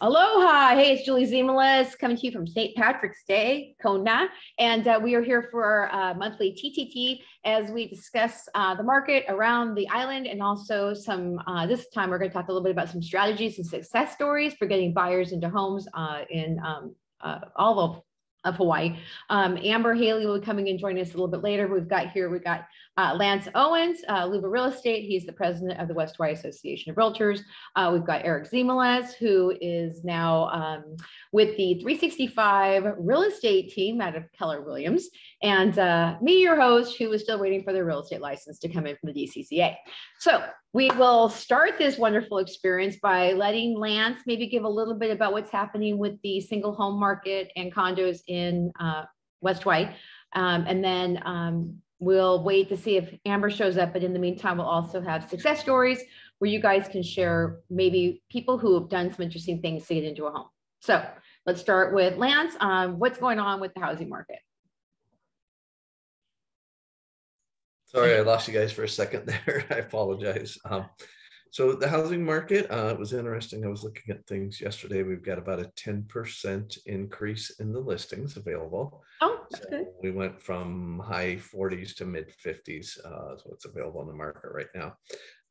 Aloha. Hey, it's Julie Ziemelis coming to you from St. Patrick's Day, Kona. And we are here for our monthly TTT as we discuss the market around the island and also some, this time we're going to talk a little bit about some strategies and success stories for getting buyers into homes in all of Hawaii. Amber Haley will be coming and joining us a little bit later. We've got Lance Owens, Luba Real Estate. He's the president of the West Hawaii Association of Realtors. We've got Eric Ziemelis, who is now with the 365 real estate team out of Keller Williams. And me, your host, who is still waiting for their real estate license to come in from the DCCA. So we will start this wonderful experience by letting Lance maybe give a little bit about what's happening with the single home market and condos in West Hawaii. And then we'll wait to see if Amber shows up. But in the meantime, we'll also have success stories where you guys can share maybe people who have done some interesting things to get into a home. So let's start with Lance. What's going on with the housing market? Sorry, I lost you guys for a second there. I apologize. So the housing market, it was interesting. I was looking at things yesterday. We've got about a 10% increase in the listings available. Oh, that's good. We went from high 40s to mid 50s. So it's available in the market right now.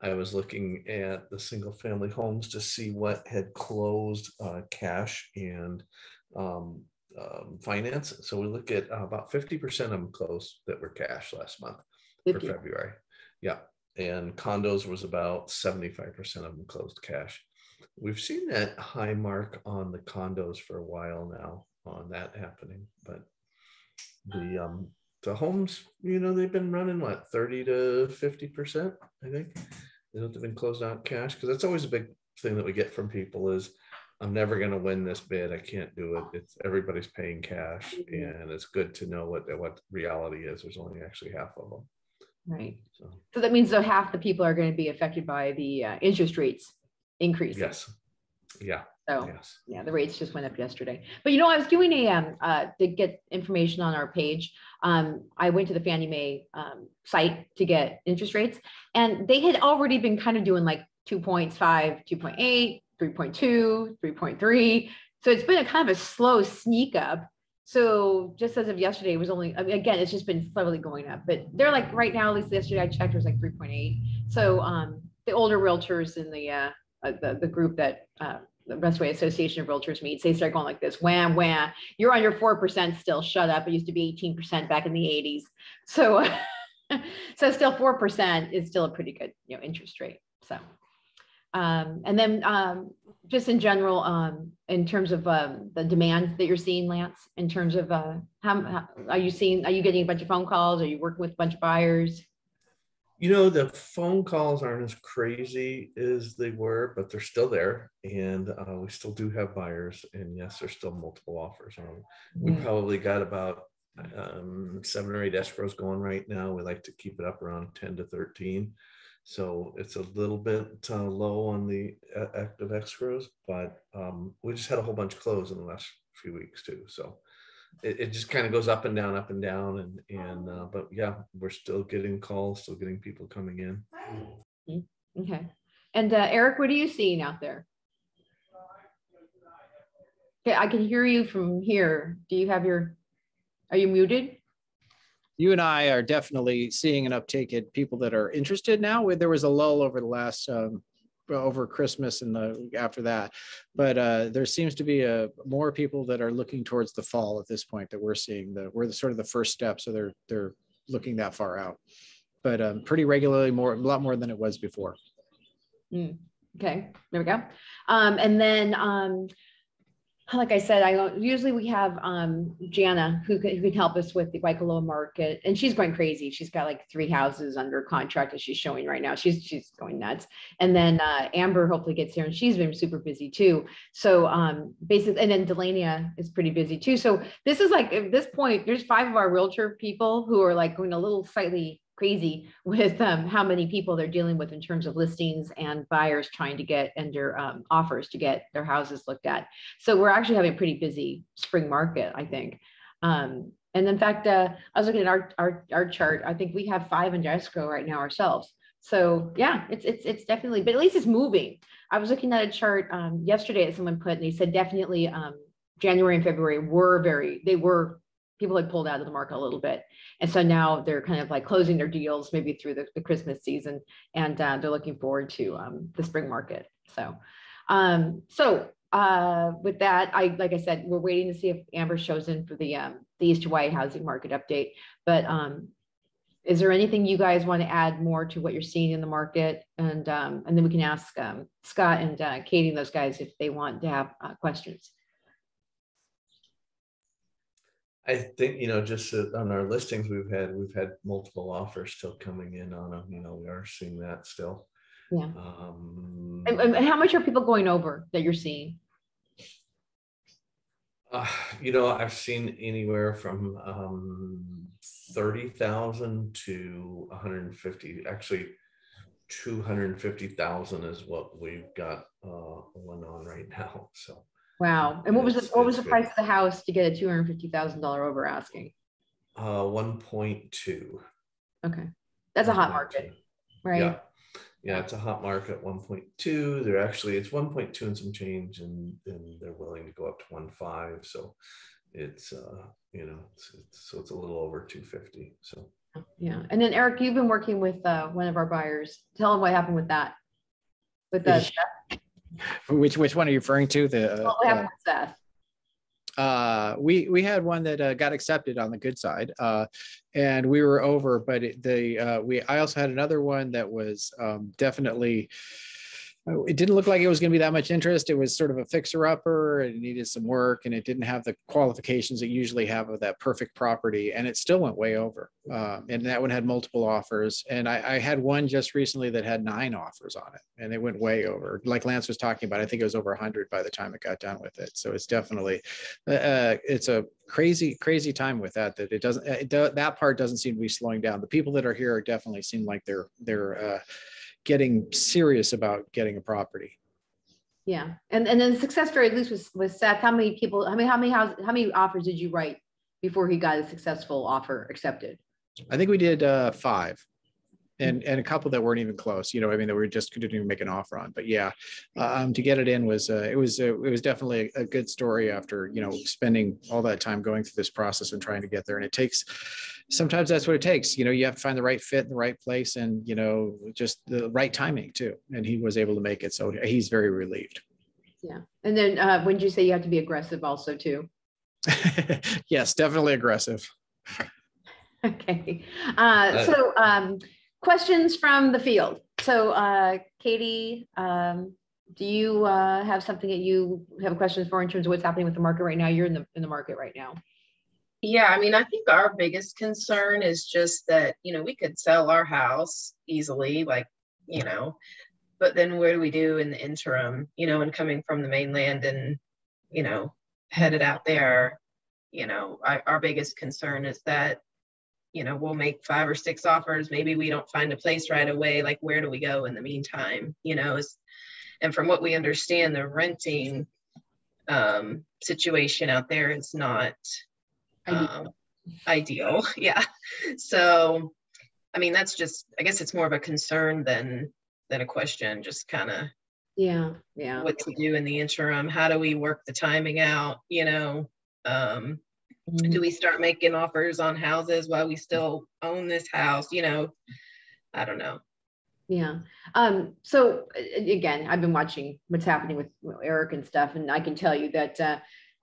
I was looking at the single family homes to see what had closed cash and finance. So we look at about 50% of them closed that were cash last month. 50. For February. Yeah. And condos was about 75% of them closed cash. We've seen that high mark on the condos for a while now on that happening, but the homes, you know, they've been running what, 30 to 50%, I think. They've been closed out cash, because that's always a big thing that we get from people is, I'm never going to win this bid. I can't do it. It's everybody's paying cash, and it's good to know what reality is. There's only actually half of them. Right. So that means that half the people are going to be affected by the interest rates increase. Yes. Yeah. So yes. Yeah, the rates just went up yesterday. But you know, I was doing to get information on our page. I went to the Fannie Mae site to get interest rates, and they had already been kind of doing like 2.5, 2.8, 3.2, 3.3. So it's been a kind of a slow sneak up. So just as of yesterday, it was only, I mean, again, it's just been slowly going up, but they're like right now, at least yesterday I checked, it was like 3.8. So the older realtors in the group that the West Hawaii Association of Realtors meets, they start going like this, wham, wham, you're on your 4% still, shut up. It used to be 18% back in the 80s. So, so still 4% is still a pretty good, you know, interest rate. So, and then just in general, in terms of the demand that you're seeing, Lance, in terms of how are you getting a bunch of phone calls? Are you working with a bunch of buyers? You know, the phone calls aren't as crazy as they were, but they're still there. And we still do have buyers. And yes, there's still multiple offers on them. We probably got about 7 or 8 escrows going right now. We like to keep it up around 10 to 13. So it's a little bit low on the active escrows, but we just had a whole bunch close in the last few weeks too. So it just kind of goes up and down, but yeah, we're still getting calls, still getting people coming in. Okay. And Eric, what are you seeing out there? Okay, I can hear you from here. Do you have are you muted? You and I are definitely seeing an uptake in people that are interested now. There was a lull over the last, over Christmas and after that, but there seems to be more people that are looking towards the fall at this point that we're seeing. We're sort of the first step, so they're looking that far out, but pretty regularly, a lot more than it was before. Okay, there we go. And then like I said, usually we have Jana who can help us with the Waikoloa market, and she's going crazy. She's got like 3 houses under contract as she's showing right now. She's going nuts. And then Amber hopefully gets here, and she's been super busy too. So basically, and then Delania is pretty busy too. So this is like, at this point, there's 5 of our realtor people who are like going a little slightly crazy with how many people they're dealing with in terms of listings and buyers trying to get under offers to get their houses looked at. So we're actually having a pretty busy spring market, I think. And in fact, I was looking at our chart. I think we have 5 in escrow right now ourselves. So yeah, it's definitely, but at least it's moving. I was looking at a chart yesterday that someone put, and they said definitely January and February people had pulled out of the market a little bit. And so now they're kind of like closing their deals maybe through the Christmas season, and they're looking forward to the spring market. So, with that, like I said, we're waiting to see if Amber shows in for the East Hawaii housing market update. But is there anything you guys want to add more to what you're seeing in the market? And then we can ask Scott and Katie and those guys if they want to have questions. I think, just on our listings, we've had multiple offers still coming in on them. We are seeing that still. Yeah. And how much are people going over that you're seeing? I've seen anywhere from 30,000 to 150. Actually, 250,000 is what we've got one on right now. So. Wow. And what was the price of the house to get a $250,000 over asking? 1.2. Okay. That's a hot market, right? Yeah, it's a hot market, 1.2. It's 1.2 and some change, and they're willing to go up to 1.5. So it's it's a little over 250. So yeah. And then Eric, you've been working with one of our buyers. Tell them what happened with that. With the which one are you referring to? What happened with Seth? We had one that got accepted on the good side, and we were over, but I also had another one that was definitely, it didn't look like it was going to be that much interest. It was sort of a fixer-upper, and it needed some work, and it didn't have the qualifications that you usually have of that perfect property, and it still went way over. And that one had multiple offers, and I had one just recently that had 9 offers on it, and it went way over. Like Lance was talking about, I think it was over 100 by the time it got done with it. So it's definitely, it's a crazy time with that it doesn't, that part doesn't seem to be slowing down. The people that are here definitely seem like they're getting serious about getting a property. Yeah. And then the success rate, at least with Seth, how many offers did you write before he got a successful offer accepted? I think we did 5, and a couple that weren't even close, that we just couldn't even make an offer on. But yeah, to get it in was, it was definitely a good story after, spending all that time going through this process and trying to get there. And it takes, sometimes that's what it takes. You have to find the right fit in the right place, and, just the right timing too. And he was able to make it. So he's very relieved. Yeah. And then when did you say you have to be aggressive also too? Yes, definitely aggressive. Okay. Questions from the field. So Katie, do you have something that you have questions for in terms of what's happening with the market right now? You're in the market right now. Yeah, I mean, I think our biggest concern is just that, we could sell our house easily, but then what do we do in the interim, and coming from the mainland and, headed out there, our biggest concern is that, we'll make 5 or 6 offers. Maybe we don't find a place right away. Like, where do we go in the meantime? And from what we understand, the renting situation out there is not ideal. Yeah. So, I mean, that's just, I guess it's more of a concern than a question, just kind of what to do in the interim. How do we work the timing out? Do we start making offers on houses while we still own this house? I don't know. Yeah. So again, I've been watching what's happening with Eric and stuff, and I can tell you that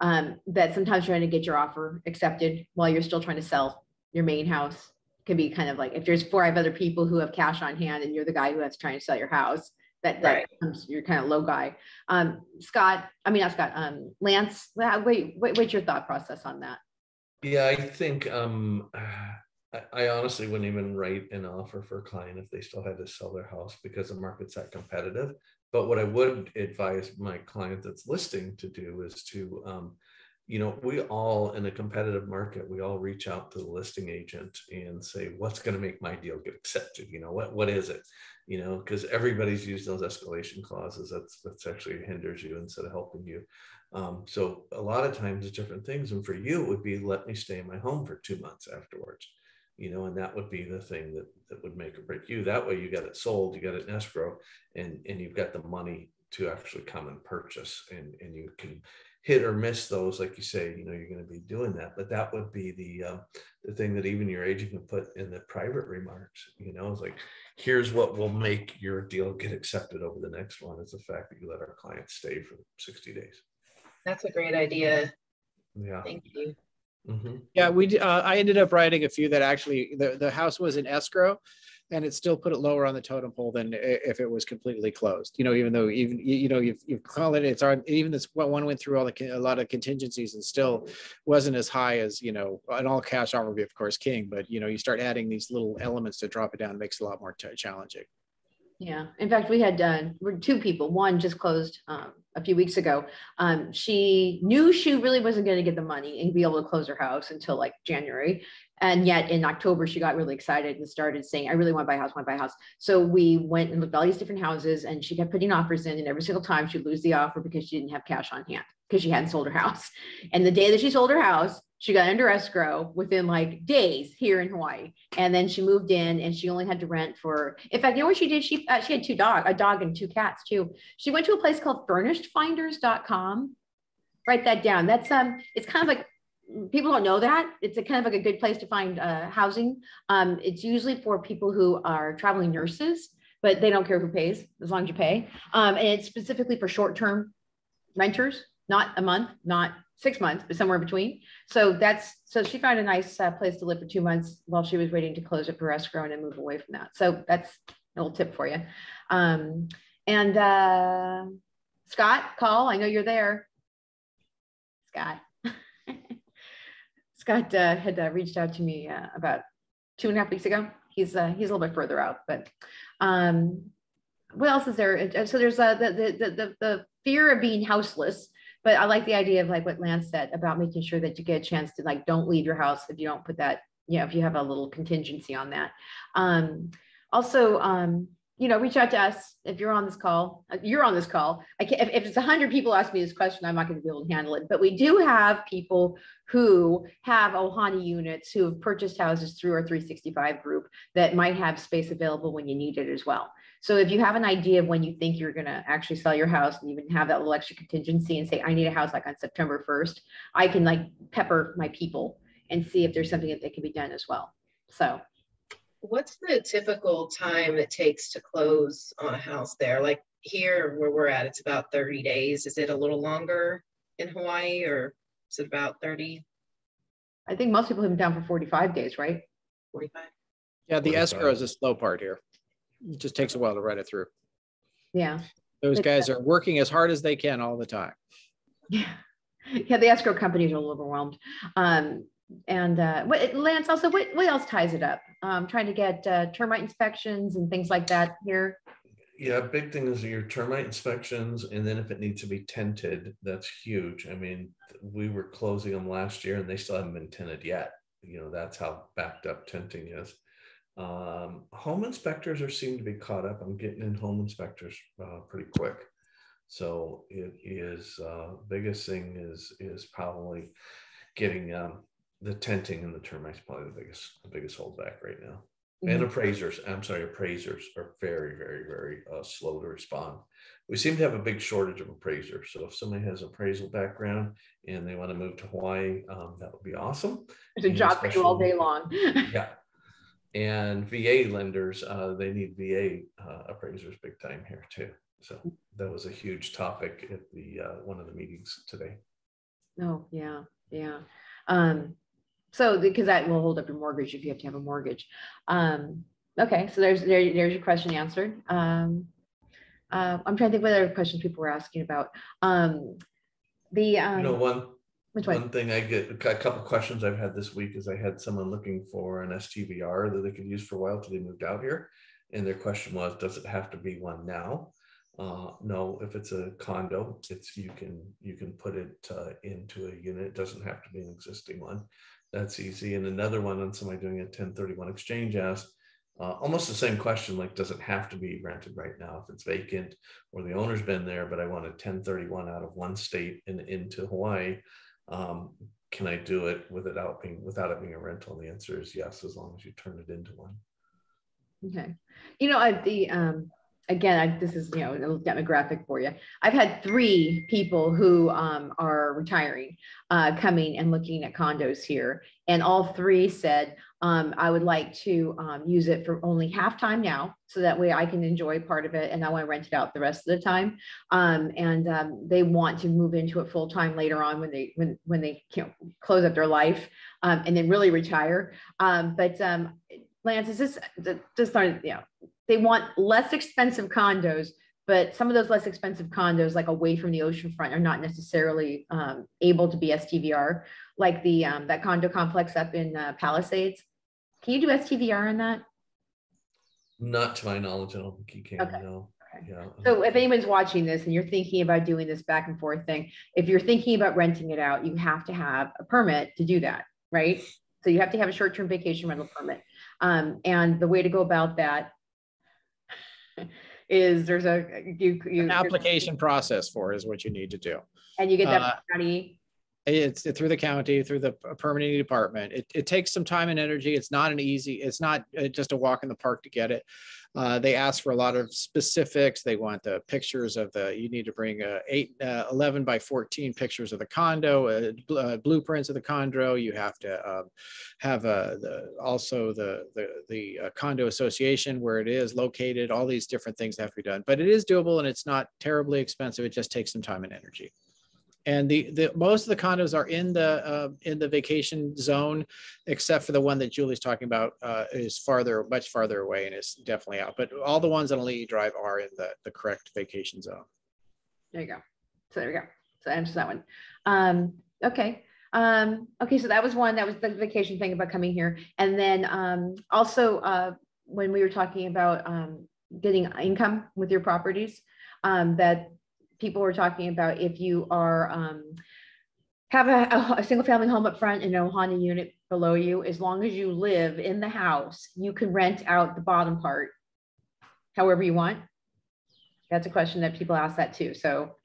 that sometimes trying to get your offer accepted while you're still trying to sell your main house can be kind of like, if there's 4 or 5 other people who have cash on hand and you're the guy who has trying to sell your house, that becomes, you're kind of low guy. Lance, what's your thought process on that? Yeah, I think I honestly wouldn't even write an offer for a client if they still had to sell their house because the market's that competitive. But what I would advise my client that's listing to do is to, we all, in a competitive market, we all reach out to the listing agent and say, what's going to make my deal get accepted? What is it? Because everybody's used those escalation clauses. That's actually hinders you instead of helping you. So a lot of times it's different things. And for you, it would be, let me stay in my home for 2 months afterwards. and that would be the thing that would make or break you. That way you got it sold, you got it in escrow, and you've got the money to actually come and purchase, and you can hit or miss those, like you say, you're going to be doing that. But that would be the thing that even your agent can put in the private remarks, it's like, here's what will make your deal get accepted over the next one, is the fact that you let our clients stay for 60 days. That's a great idea. Yeah. Thank you. Mm-hmm. Yeah, I ended up writing a few that actually the house was in escrow, and it still put it lower on the totem pole than if it was completely closed. Even though you call it, it's on, even this one went through a lot of contingencies and still wasn't as high as an all cash offer would be, of course, king. But you start adding these little elements to drop it down, it makes it a lot more challenging. Yeah. In fact, we had two people. One just closed a few weeks ago. She knew she really wasn't going to get the money and be able to close her house until like January. And yet in October, she got really excited and started saying, I really want to buy a house, want to buy a house. So we went and looked at all these different houses, and she kept putting offers in, and every single time she'd lose the offer because she didn't have cash on hand because she hadn't sold her house. And the day that she sold her house, she got under escrow within like days here in Hawaii. And then she moved in, and she only had to rent for, in fact, you know what she did? She had a dog and 2 cats too. She went to a place called furnishedfinders.com. Write that down. That's it's kind of like, people don't know that. It's a kind of like a good place to find housing. It's usually for people who are traveling nurses, but they don't care who pays as long as you pay. And it's specifically for short-term renters, not a month, not 6 months, but somewhere in between. So she found a nice place to live for 2 months while she was waiting to close up her escrow and then move away from that. So that's a little tip for you. Scott, call. I know you're there. Scott. Scott had reached out to me about 2.5 weeks ago. He's a little bit further out, but what else is there? So there's the fear of being houseless, but I like the idea of like what Lance said about making sure that you get a chance to like, don't leave your house if you don't put that, if you have a little contingency on that. Also, reach out to us if you're on this call. You're on this call. If it's 100 people ask me this question, I'm not going to be able to handle it. But we do have people who have Ohana units who have purchased houses through our 365 group that might have space available when you need it as well. So if you have an idea of when you think you're going to actually sell your house and even have that little extra contingency and say, I need a house like on September 1st, I can like pepper my people and see if there's something that can be done as well. So. What's the typical time it takes to close on a house there? Like here where we're at, it's about 30 days. Is it a little longer in Hawaii, or is it about 30? I think most people have them down for 45 days, right? 45. Yeah, the escrow is a slow part here. It just takes a while to run it through. Yeah. Those guys are working as hard as they can all the time. Yeah. Yeah, the escrow companies are a little overwhelmed. Lance, also, what else ties it up? Trying to get termite inspections and things like that here. Yeah, big thing is your termite inspections, and then if it needs to be tented, that's huge. I mean, we were closing them last year, and they still haven't been tented yet. That's how backed up tenting is. Home inspectors seem to be caught up. I'm getting in home inspectors pretty quick. So it is biggest thing is probably getting the tenting and the termites, probably the biggest holdback right now. Mm-hmm. And appraisers are very, very, very slow to respond. We seem to have a big shortage of appraisers. So if somebody has an appraisal background and they want to move to Hawaii, that would be awesome. There's a job for you all day long. Yeah. And VA lenders, they need VA appraisers big time here too. So that was a huge topic at the one of the meetings today. Oh, yeah. Yeah. So because that will hold up your mortgage if you have to have a mortgage. Okay, so there's your question answered. I'm trying to think what other questions people were asking about. One thing I get a couple questions I've had this week is I had someone looking for an STVR that they could use for a while till they moved out here, and their question was, does it have to be one now? No, if it's a condo, you can put it into a unit. It doesn't have to be an existing one. That's easy. And another one on somebody doing a 1031 exchange asked almost the same question, like, does it have to be rented right now if it's vacant or the owner's been there, but I want a 1031 out of one state and into Hawaii? can I do it without it being a rental? And the answer is yes, as long as you turn it into one. Okay. You know, this is, you know, a little demographic for you. I've had 3 people who are retiring, coming and looking at condos here. And all 3 said, I would like to use it for only half time now, so that way I can enjoy part of it and I want to rent it out the rest of the time. They want to move into it full time later on when they you know, close up their life, and then really retire. Lance, is this just started, you know, they want less expensive condos, but some of those less expensive condos, like away from the oceanfront, are not necessarily able to be STVR, like the that condo complex up in Palisades. Can you do STVR in that? Not to my knowledge, I don't think you can. Okay. No. Okay. Yeah. So if anyone's watching this and you're thinking about doing this back and forth thing, if you're thinking about renting it out, you have to have a permit to do that, right? So you have to have a short-term vacation rental permit. And the way to go about that is there's an application process for is what you need to do. And you get that county. It's through the county, through the permitting department. It takes some time and energy. It's not just a walk in the park to get it. They ask for a lot of specifics. They want the pictures of you need to bring 11 by 14 pictures of the condo, blueprints of the condo. You have to have also the condo association where it is located. All these different things have to be done, but it is doable and it's not terribly expensive. It just takes some time and energy. And the most of the condos are in the vacation zone, except for the one that Julie's talking about is much farther away and is definitely out. But all the ones on Lee Drive are in the correct vacation zone. There you go. So there we go. So that answers that one. Okay. Okay. So that was one. That was the vacation thing about coming here. And then also when we were talking about getting income with your properties, that people were talking about, if you are have a single family home up front and a Ohana unit below you, as long as you live in the house, you can rent out the bottom part however you want. That's a question that people ask that too. So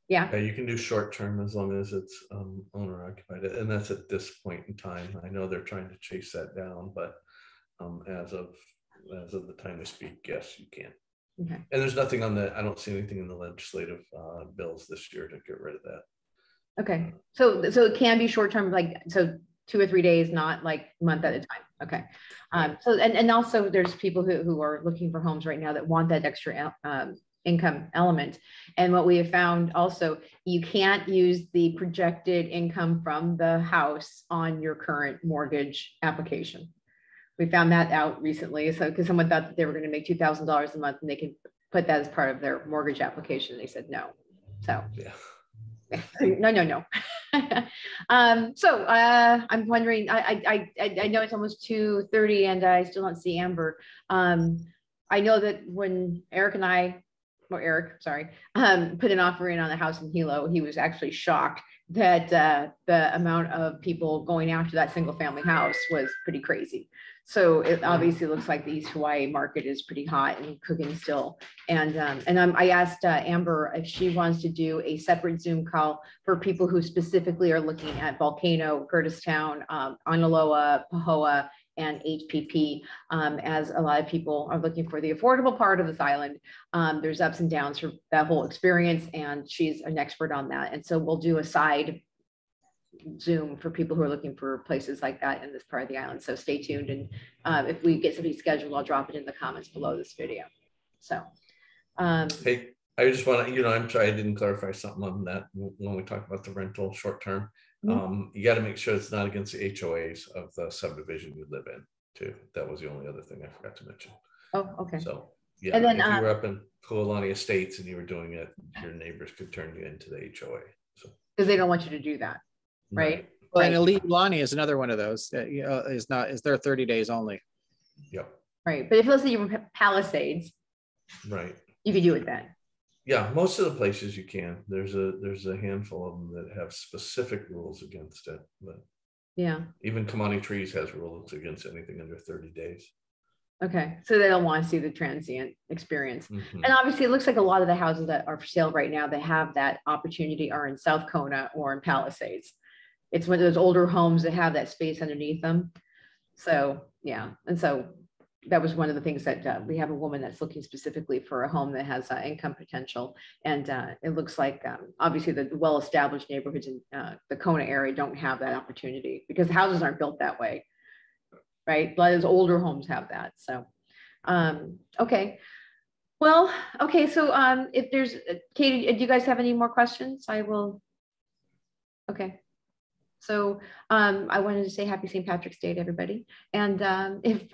yeah, you can do short term as long as it's owner occupied, and that's at this point in time. I know they're trying to chase that down, but as of the time we speak, yes, you can. Okay. And there's nothing I don't see anything in the legislative bills this year to get rid of that. Okay. So it can be short-term, like, so 2 or 3 days, not like a month at a time. Okay. So, and also there's people who are looking for homes right now that want that extra income element. And what we have found also, you can't use the projected income from the house on your current mortgage application. We found that out recently. So because someone thought that they were going to make $2,000 a month and they can put that as part of their mortgage application. They said no. So yeah. No. So I'm wondering, I know it's almost 2:30 and I still don't see Amber. I know that when Eric, put an offer in on the house in Hilo, he was actually shocked that the amount of people going after that single family house was pretty crazy. So it obviously looks like the East Hawaii market is pretty hot and cooking still. And I asked Amber if she wants to do a separate Zoom call for people who specifically are looking at Volcano, Curtistown, Analoa, Pahoa, and HPP, as a lot of people are looking for the affordable part of this island. There's ups and downs for that whole experience, and she's an expert on that. And so we'll do a side Zoom for people who are looking for places like that in this part of the island. So stay tuned. And if we get something scheduled, I'll drop it in the comments below this video. So, hey, I just want to, I'm sorry, I didn't clarify something on that when we talk about the rental short term. You got to make sure it's not against the HOAs of the subdivision you live in too. That was the only other thing I forgot to mention. Oh, okay. So yeah, and then, if you were up in Pualani Estates and you were doing it, your neighbors could turn you into the HOA. So because they don't want you to do that, right? Well, and Elite Lonnie is another one of those. Is there 30 days only? Yep. Right, but if let's say you were Palisades, right, you could do it then. Yeah, most of the places you can. There's a handful of them that have specific rules against it, but yeah, even Kamani Trees has rules against anything under 30 days. Okay, so they don't want to see the transient experience. And obviously it looks like a lot of the houses that are for sale right now that have that opportunity are in South Kona or in Palisades. it's one of those older homes that have that space underneath them. So, yeah. And so that was one of the things that we have a woman that's looking specifically for a home that has income potential. And it looks like obviously the well-established neighborhoods in the Kona area don't have that opportunity because houses aren't built that way, right? A lot of those older homes have that. So, okay. Well, okay. So if there's, Katie, do you guys have any more questions? I will. Okay. So I wanted to say happy St. Patrick's Day to everybody. And if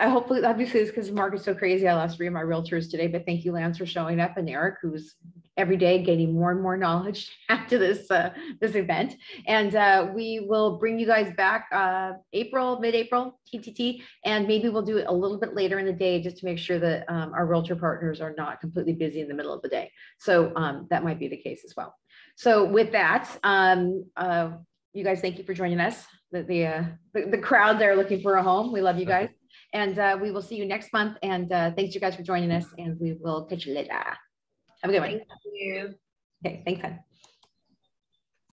I hopefully, obviously it's because the market's so crazy. I lost 3 of my realtors today, but thank you, Lance, for showing up, and Eric, who's every day gaining more and more knowledge after this this event. And we will bring you guys back mid-April, TTT, and maybe we'll do it a little bit later in the day just to make sure that our realtor partners are not completely busy in the middle of the day. So that might be the case as well. So with that, you guys, thank you for joining us. The crowd there looking for a home. We love you guys. And we will see you next month. And thanks you guys for joining us. And we will catch you later. Have a good one. Thank you. Okay, thanks, Ed.